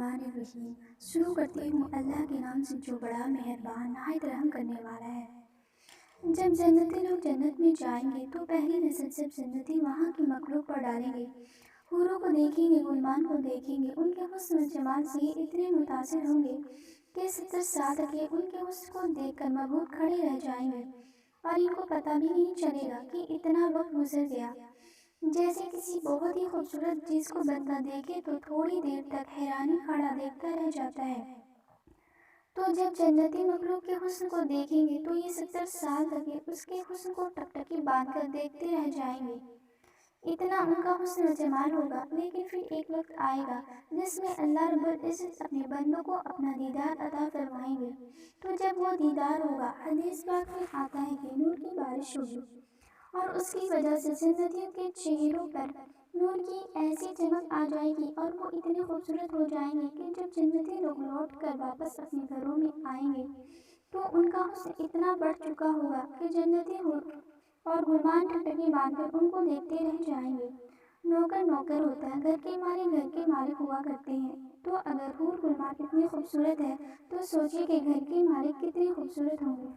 बिस्मिल्लाहिर्रहमानिर्रहीम। शुरू करती हूँ अल्लाह के नाम से जो बड़ा मेहरबान नहायत रहम करने वाला है। जब जन्नती लोग जन्नत में जाएंगे तो पहली नजर सब जन्नती वहाँ की मखलूक पर डालेंगे। हूरों को देखेंगे, गुलमान को देखेंगे, उनके हुस्न और जमाल से ये इतने मुतासिर होंगे कि 70 साल तक ये उनके हुस्न को देखकर मबहूत खड़े रह जाएंगे और इनको पता भी नहीं चलेगा कि इतना वक्त गुजर गया। जैसे किसी बहुत ही खूबसूरत चीज़ को बंदा देखे तो थोड़ी देर तक हैरानी खड़ा देखता रह जाता है, तो जब जन्नती मखलूक के हुस्न को देखेंगे तो ये 70 साल तक ये उसके हुस्न को टकटकी बांध कर देखते रह जाएंगे। इतना उनका हुस्न व जमाल होगा। लेकिन फिर एक वक्त आएगा जिसमें अल्लाह रब्बुल इज़्ज़त अपने बंदों को अपना दीदार अता फरमाएंगे। तो जब वो दीदार होगा, हदीस पाक में आता है कि नूर की बारिश होगी और उसकी वजह से जन्नतियों के चेहरों पर नूर की ऐसी चमक आ जाएगी और वो इतने खूबसूरत हो जाएंगे कि जब जन्नती लोग लौट कर वापस अपने घरों में आएंगे तो उनका हुस्न इतना बढ़ चुका होगा कि जन्नती और गुलमान टकटकी बांधकर उनको देखते रह जाएंगे। नौकर नौकर होता है, घर के मालिक हुआ करते हैं। तो अगर हूर गुलमान इतनी खूबसूरत है तो सोचिए कि घर के मालिक कितने खूबसूरत होंगे।